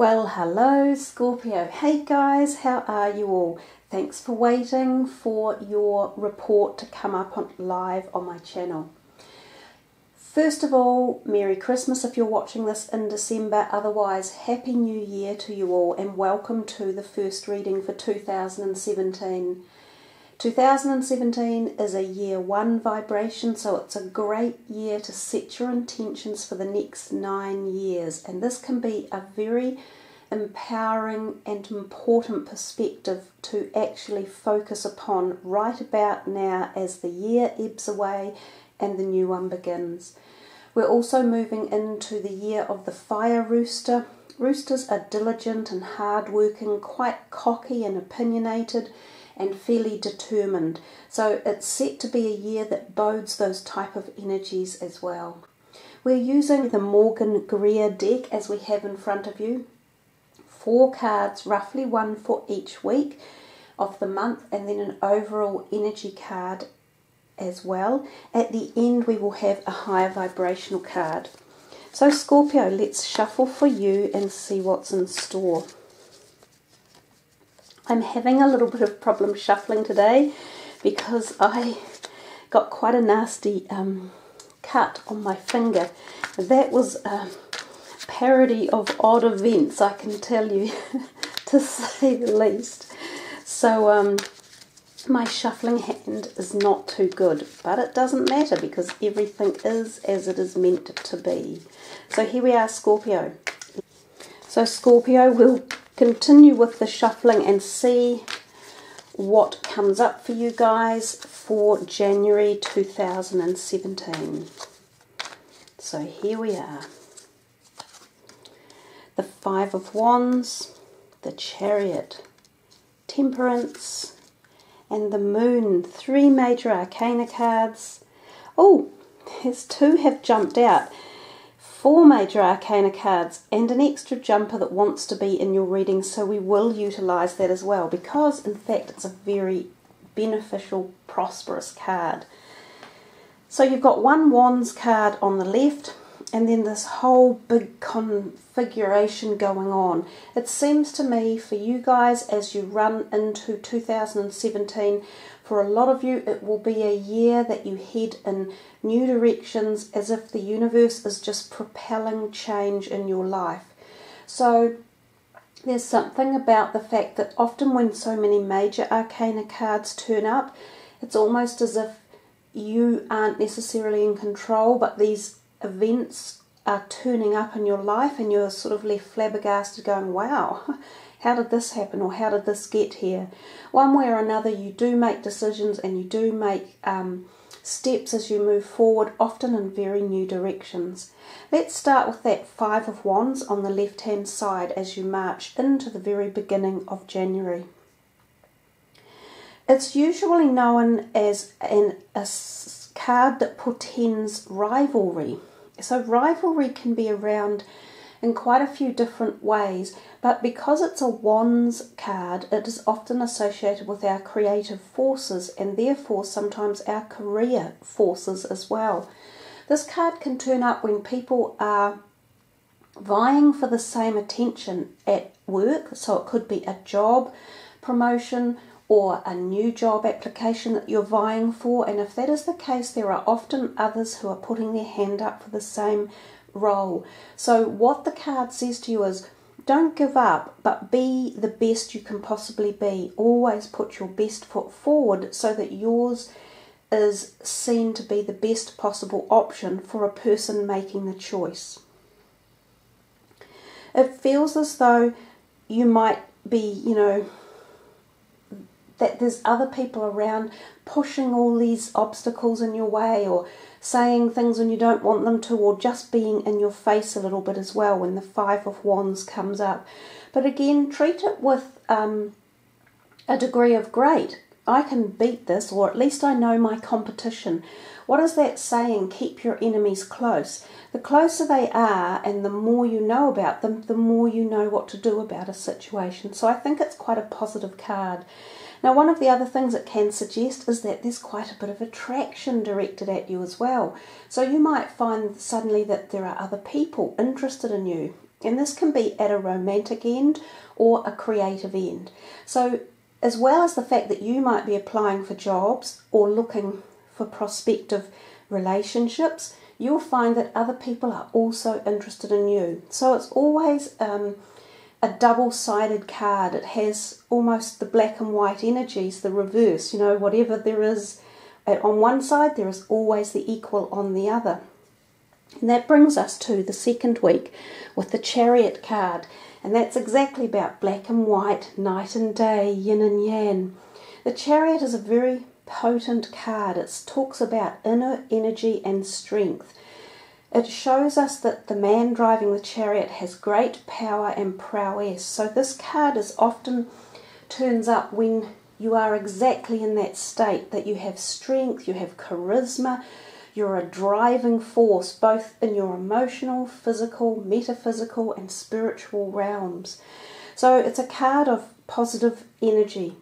Well, hello Scorpio. Hey guys, how are you all? Thanks for waiting for your report to come up live on my channel. First of all, Merry Christmas if you're watching this in December. Otherwise, Happy New Year to you all and welcome to the first reading for 2017. 2017 is a year one vibration, so it's a great year to set your intentions for the next 9 years, and this can be a very empowering and important perspective to actually focus upon right about now as the year ebbs away and the new one begins. We're also moving into the year of the fire rooster. Roosters are diligent and hard-working, quite cocky and opinionated, and fairly determined. So it's set to be a year that bodes those type of energies as well. We're using the Morgan Greer deck as we have in front of you. 4 cards, roughly one for each week of the month, and then an overall energy card as well. At the end we will have a higher vibrational card. So Scorpio, let's shuffle for you and see what's in store. I'm having a little bit of problem shuffling today because I got quite a nasty cut on my finger. That was a parody of odd events, I can tell you, to say the least. So my shuffling hand is not too good, but it doesn't matter because everything is as it is meant to be. So here we are, Scorpio. So Scorpio, we'll continue with the shuffling and see what comes up for you guys for January 2017. So here we are. The 5 of Wands, the Chariot, Temperance, and the Moon. 3 major arcana cards. Oh, there's 2 have jumped out. 4 major arcana cards and an extra jumper that wants to be in your reading, so we will utilize that as well because in fact it's a very beneficial, prosperous card. So you've got 1 Wands card on the left and then this whole big configuration going on. It seems to me for you guys as you run into 2017, for a lot of you it will be a year that you head in new directions as if the universe is just propelling change in your life. So there's something about the fact that often when so many major arcana cards turn up, it's almost as if you aren't necessarily in control, but these events are turning up in your life and you're sort of left flabbergasted going, wow, how did this happen or how did this get here? One way or another you do make decisions and you do make steps as you move forward, often in very new directions. Let's start with that 5 of Wands on the left hand side as you march into the very beginning of January. It's usually known as a card that portends rivalry. So rivalry can be around in quite a few different ways, but because it's a Wands card, it is often associated with our creative forces and therefore sometimes our career forces as well. This card can turn up when people are vying for the same attention at work, so it could be a job promotion or a new job application that you're vying for, and if that is the case, there are often others who are putting their hand up for the same role. So what the card says to you is, don't give up, but be the best you can possibly be. Always put your best foot forward so that yours is seen to be the best possible option for a person making the choice. It feels as though you might be, that there's other people around pushing all these obstacles in your way or saying things when you don't want them to, or just being in your face a little bit as well when the 5 of Wands comes up. But again, treat it with a degree of great. I can beat this, or at least I know my competition. What is that saying? Keep your enemies close. The closer they are and the more you know about them, the more you know what to do about a situation. So I think it's quite a positive card. Now, one of the other things it can suggest is that there's quite a bit of attraction directed at you as well. So you might find suddenly that there are other people interested in you. And this can be at a romantic end or a creative end. So as well as the fact that you might be applying for jobs or looking for prospective relationships, you'll find that other people are also interested in you. So it's always a double-sided card. It has almost the black and white energies, the reverse. You know, whatever there is on one side, there is always the equal on the other. And that brings us to the second week with the Chariot card. And that's exactly about black and white, night and day, yin and yang. The Chariot is a very potent card. It talks about inner energy and strength. It shows us that the man driving the chariot has great power and prowess. So this card is often turns up when you are exactly in that state, that you have strength, you have charisma, you're a driving force both in your emotional, physical, metaphysical and spiritual realms. So it's a card of positive energy.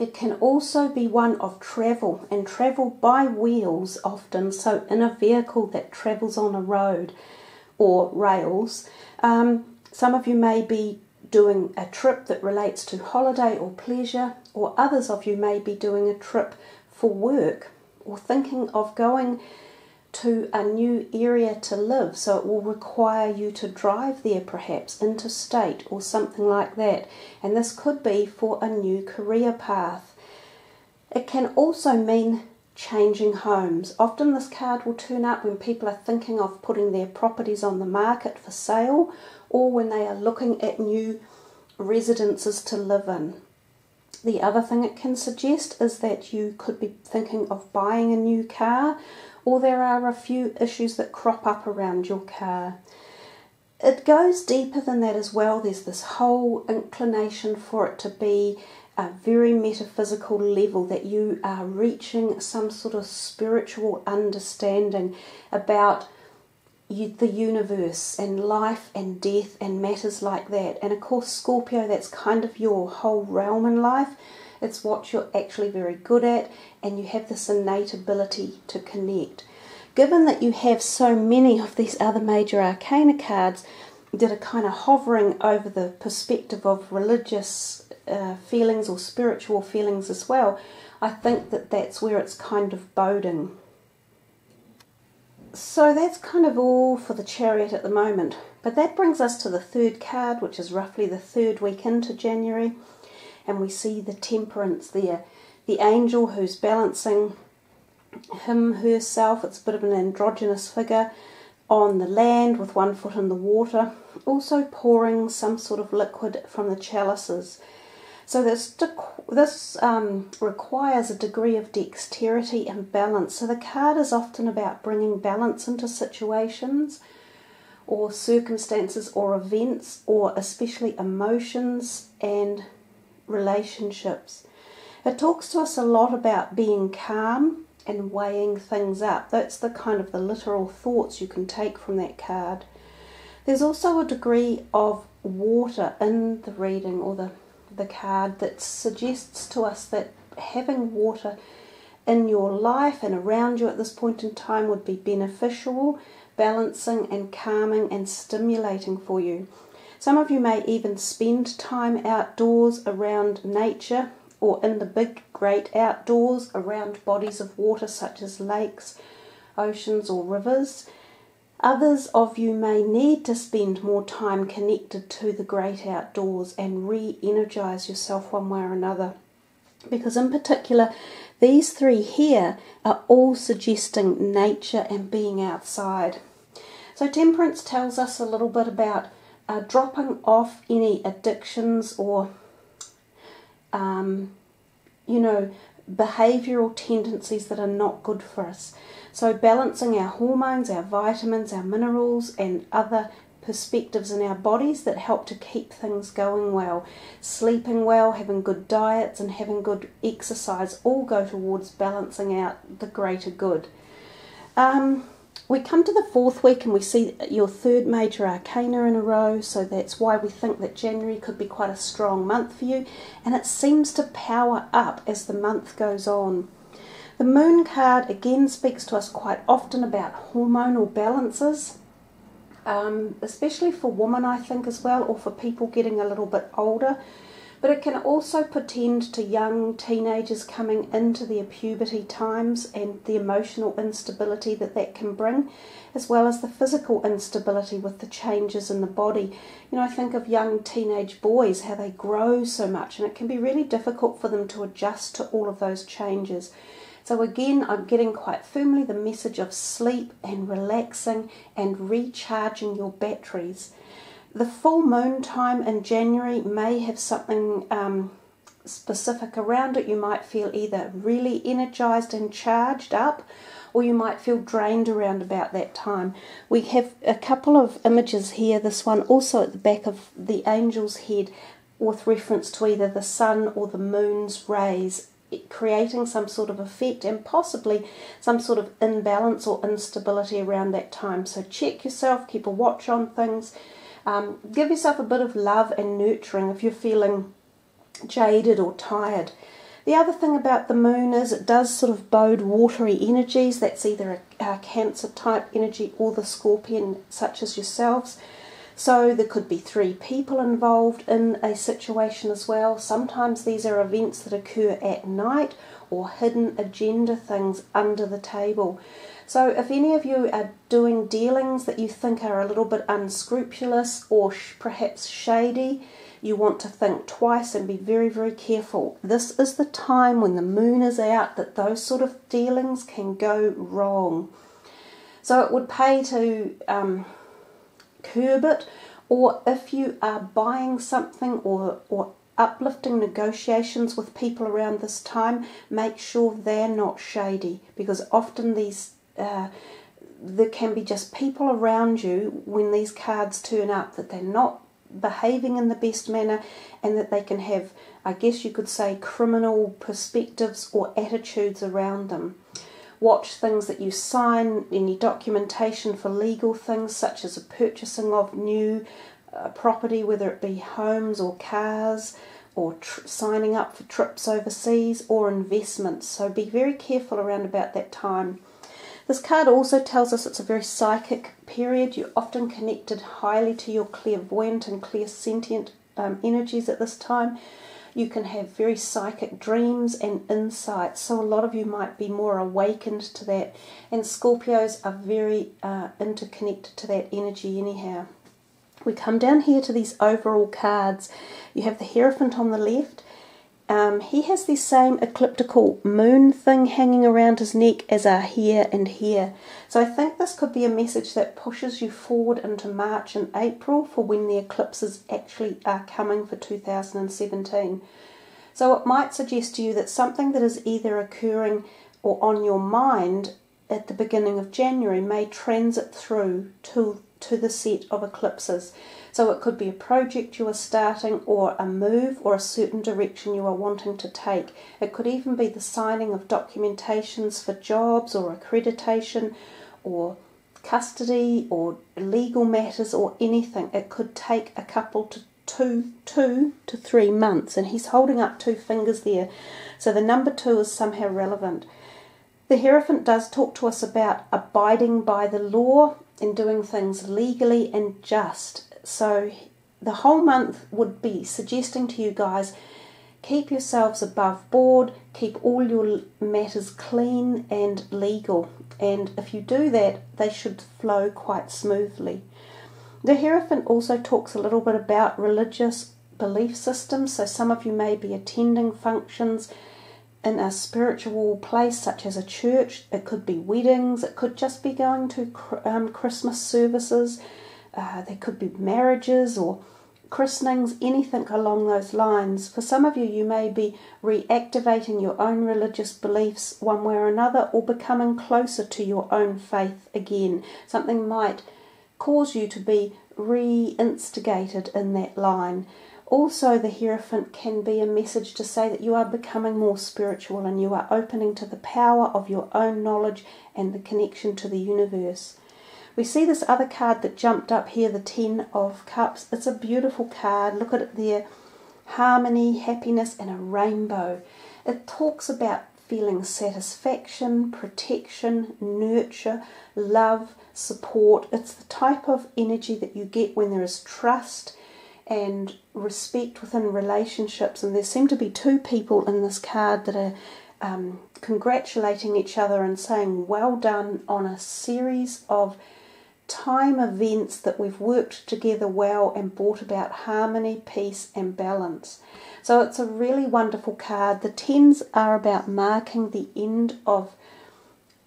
It can also be one of travel, and travel by wheels often, so in a vehicle that travels on a road or rails. Some of you may be doing a trip that relates to holiday or pleasure, or others of you may be doing a trip for work or thinking of going to a new area to live, so it will require you to drive there, perhaps interstate or something like that, and this could be for a new career path. It can also mean changing homes. Often this card will turn up when people are thinking of putting their properties on the market for sale, or when they are looking at new residences to live in. The other thing it can suggest is that you could be thinking of buying a new car, or there are a few issues that crop up around your car. It goes deeper than that as well. There's this whole inclination for it to be a very metaphysical level, that you are reaching some sort of spiritual understanding about the universe and life and death and matters like that. And of course, Scorpio, that's kind of your whole realm in life. It's what you're actually very good at, and you have this innate ability to connect. Given that you have so many of these other major arcana cards that are kind of hovering over the perspective of religious feelings or spiritual feelings as well, I think that that's where it's kind of boding. So that's kind of all for the Chariot at the moment. But that brings us to the third card, which is roughly the third week into January. And we see the Temperance there. The angel who's balancing herself. It's a bit of an androgynous figure on the land with one foot in the water. Also pouring some sort of liquid from the chalices. So this requires a degree of dexterity and balance. So the card is often about bringing balance into situations or circumstances or events, or especially emotions and relationships. It talks to us a lot about being calm and weighing things up. That's the kind of the literal thoughts you can take from that card. There's also a degree of water in the reading or the card that suggests to us that having water in your life and around you at this point in time would be beneficial, balancing and calming and stimulating for you. Some of you may even spend time outdoors around nature, or in the big great outdoors around bodies of water such as lakes, oceans or rivers. Others of you may need to spend more time connected to the great outdoors and re-energize yourself one way or another. Because in particular, these three here are all suggesting nature and being outside. So Temperance tells us a little bit about dropping off any addictions or, behavioural tendencies that are not good for us. So balancing our hormones, our vitamins, our minerals and other perspectives in our bodies that help to keep things going well. Sleeping well, having good diets and having good exercise all go towards balancing out the greater good. We come to the fourth week and we see your third major arcana in a row, so that's why we think that January could be quite a strong month for you, and it seems to power up as the month goes on. The Moon card again speaks to us quite often about hormonal balances, especially for women, I think, as well, or for people getting a little bit older. But it can also portend to young teenagers coming into their puberty times and the emotional instability that that can bring, as well as the physical instability with the changes in the body. You know, I think of young teenage boys, how they grow so much, and it can be really difficult for them to adjust to all of those changes. So again, I'm getting quite firmly the message of sleep and relaxing and recharging your batteries. The full moon time in January may have something specific around it. You might feel either really energized and charged up, or you might feel drained around about that time. We have a couple of images here, this one also at the back of the angel's head, with reference to either the sun or the moon's rays, creating some sort of effect and possibly some sort of imbalance or instability around that time. So check yourself, keep a watch on things. Give yourself a bit of love and nurturing if you're feeling jaded or tired. The other thing about the moon is it does sort of bode watery energies. That's either a Cancer type energy or the Scorpion, such as yourselves. So there could be 3 people involved in a situation as well. Sometimes these are events that occur at night or hidden agenda things under the table. So if any of you are doing dealings that you think are a little bit unscrupulous or perhaps shady, you want to think twice and be very, very careful. This is the time when the moon is out that those sort of dealings can go wrong. So it would pay to curb it, or if you are buying something or uplifting negotiations with people around this time, make sure they're not shady, because often these there can be just people around you when these cards turn up that they're not behaving in the best manner, and that they can have, I guess you could say, criminal perspectives or attitudes around them. Watch things that you sign, any documentation for legal things such as a purchasing of new property, whether it be homes or cars, or signing up for trips overseas or investments. So be very careful around about that time. This card also tells us it's a very psychic period. You're often connected highly to your clairvoyant and clairsentient energies at this time. You can have very psychic dreams and insights, so a lot of you might be more awakened to that, and Scorpios are very interconnected to that energy anyhow. We come down here to these overall cards. You have the Hierophant on the left. He has the same ecliptical moon thing hanging around his neck as are here and here. So I think this could be a message that pushes you forward into March and April for when the eclipses actually are coming for 2017. So it might suggest to you that something that is either occurring or on your mind at the beginning of January may transit through to the set of eclipses. So it could be a project you are starting, or a move, or a certain direction you are wanting to take. It could even be the signing of documentations for jobs or accreditation or custody or legal matters or anything. It could take a couple to 2 to 3 months, and he's holding up 2 fingers there. So the number 2 is somehow relevant. The Hierophant does talk to us about abiding by the law and doing things legally and just. So the whole month would be suggesting to you guys, keep yourselves above board, keep all your matters clean and legal. And if you do that, they should flow quite smoothly. The Hierophant also talks a little bit about religious belief systems. So some of you may be attending functions in a spiritual place such as a church. It could be weddings, it could just be going to Christmas services, there could be marriages or christenings, anything along those lines. For some of you, you may be reactivating your own religious beliefs one way or another, or becoming closer to your own faith again. Something might cause you to be reinstigated in that line. Also, the Hierophant can be a message to say that you are becoming more spiritual and you are opening to the power of your own knowledge and the connection to the universe. We see this other card that jumped up here, the 10 of Cups. It's a beautiful card. Look at it there. Harmony, happiness, and a rainbow. It talks about feeling satisfaction, protection, nurture, love, support. It's the type of energy that you get when there is trust and respect within relationships. And there seem to be two people in this card that are congratulating each other and saying well done on a series of time events that we've worked together well and brought about harmony, peace and balance. So it's a really wonderful card. The tens are about marking the end of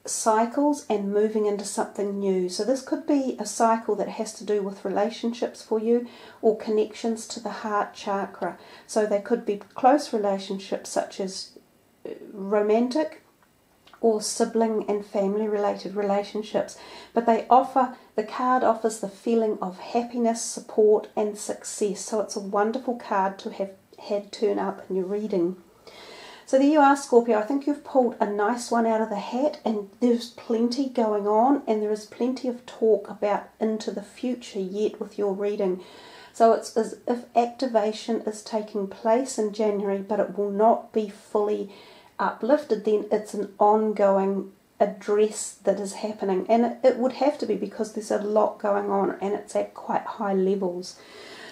cycles and moving into something new. So this could be a cycle that has to do with relationships for you, or connections to the heart chakra. So they could be close relationships such as romantic or sibling and family related relationships, but the card offers the feeling of happiness, support and success. So it's a wonderful card to have had turn up in your reading. So there you are, Scorpio. I think you've pulled a nice one out of the hat, and there's plenty going on, and there is plenty of talk about into the future yet with your reading. So it's as if activation is taking place in January, but it will not be fully uplifted then. It's an ongoing address that is happening, and it would have to be because there's a lot going on and it's at quite high levels.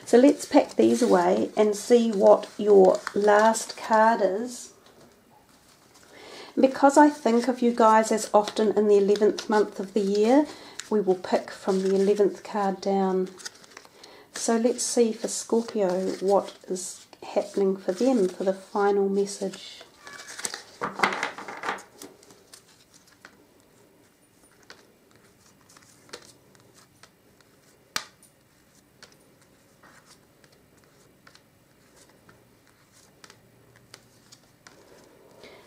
So let's pack these away and see what your last card is. Because I think of you guys as often in the 11th month of the year, we will pick from the 11th card down. So let's see for Scorpio what is happening for them for the final message.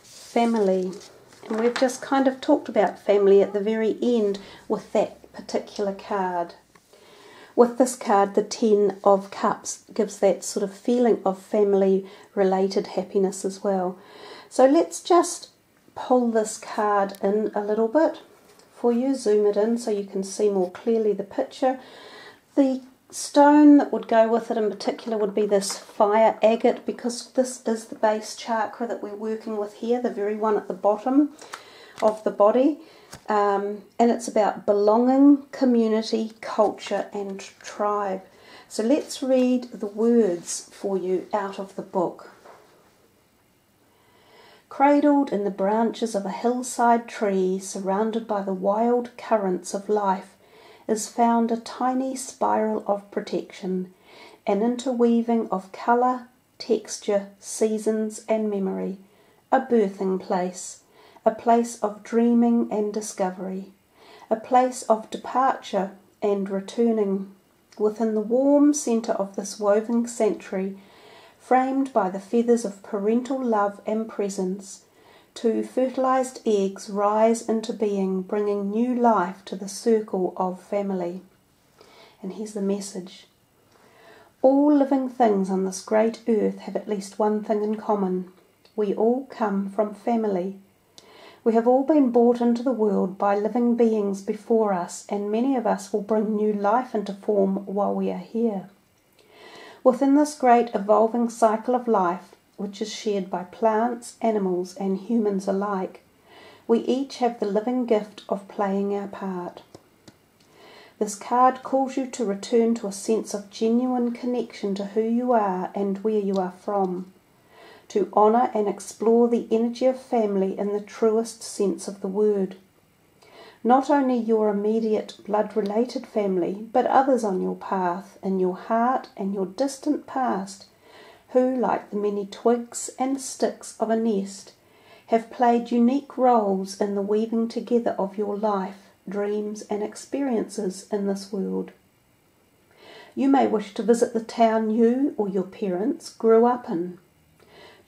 Family. And we've just kind of talked about family at the very end with that particular card. With this card, the 10 of Cups gives that sort of feeling of family-related happiness as well. So let's just pull this card in a little bit for you, zoom it in so you can see more clearly the picture. The stone that would go with it in particular would be this fire agate, because this is the base chakra that we're working with here, the very one at the bottom of the body. And it's about belonging, community, culture and tribe. So let's read the words for you out of the book. Cradled in the branches of a hillside tree, surrounded by the wild currents of life, is found a tiny spiral of protection, an interweaving of colour, texture, seasons and memory, a birthing place, a place of dreaming and discovery, a place of departure and returning. Within the warm centre of this woven sanctuary, framed by the feathers of parental love and presence, 2 fertilized eggs rise into being, bringing new life to the circle of family. And here's the message. All living things on this great earth have at least one thing in common. We all come from family. We have all been brought into the world by living beings before us, and many of us will bring new life into form while we are here. Within this great evolving cycle of life, which is shared by plants, animals and humans alike, we each have the living gift of playing our part. This card calls you to return to a sense of genuine connection to who you are and where you are from, to honour and explore the energy of family in the truest sense of the word. Not only your immediate blood-related family, but others on your path, in your heart and your distant past, who, like the many twigs and sticks of a nest, have played unique roles in the weaving together of your life, dreams and experiences in this world. You may wish to visit the town you or your parents grew up in.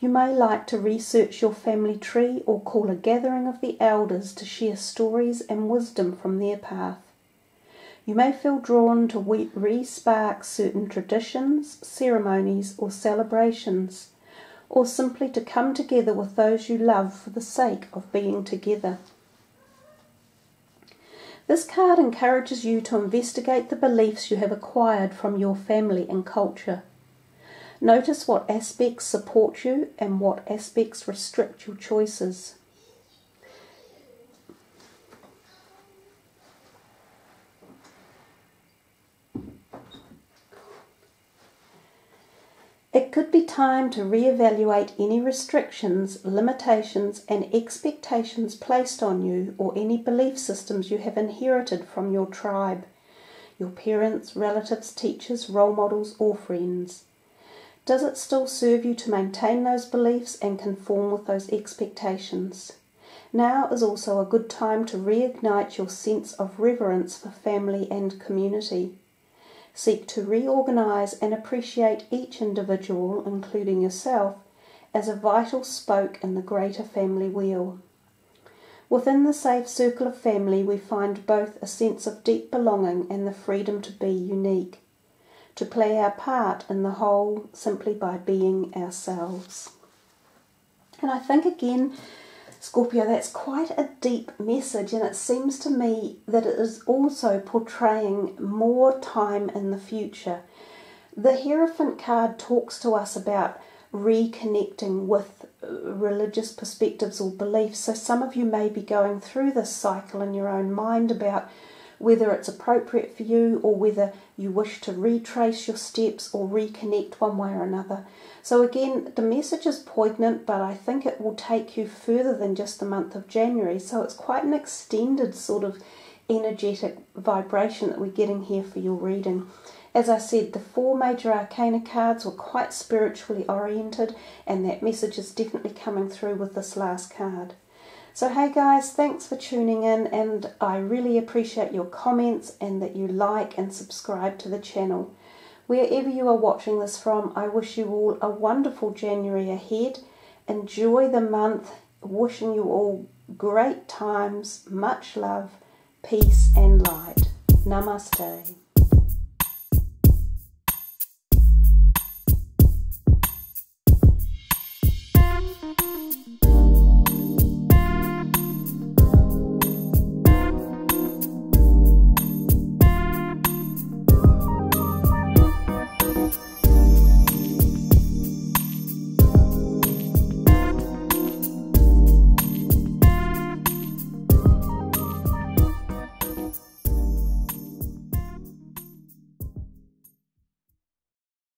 You may like to research your family tree or call a gathering of the elders to share stories and wisdom from their path. You may feel drawn to re-spark certain traditions, ceremonies or celebrations, or simply to come together with those you love for the sake of being together. This card encourages you to investigate the beliefs you have acquired from your family and culture. Notice what aspects support you and what aspects restrict your choices. It could be time to reevaluate any restrictions, limitations, and expectations placed on you, or any belief systems you have inherited from your tribe, your parents, relatives, teachers, role models, or friends. Does it still serve you to maintain those beliefs and conform with those expectations? Now is also a good time to reignite your sense of reverence for family and community. Seek to reorganize and appreciate each individual, including yourself, as a vital spoke in the greater family wheel. Within the safe circle of family, we find both a sense of deep belonging and the freedom to be unique, to play our part in the whole simply by being ourselves. And I think again, Scorpio, that's quite a deep message, and it seems to me that it is also portraying more time in the future. The Hierophant card talks to us about reconnecting with religious perspectives or beliefs. So some of you may be going through this cycle in your own mind about whether it's appropriate for you or whether you wish to retrace your steps or reconnect one way or another. So again, the message is poignant, but I think it will take you further than just the month of January. So it's quite an extended sort of energetic vibration that we're getting here for your reading. As I said, the 4 major arcana cards were quite spiritually oriented, and that message is definitely coming through with this last card. So hey guys, thanks for tuning in, and I really appreciate your comments and that you like and subscribe to the channel. Wherever you are watching this from, I wish you all a wonderful January ahead. Enjoy the month. Wishing you all great times, much love, peace and light. Namaste.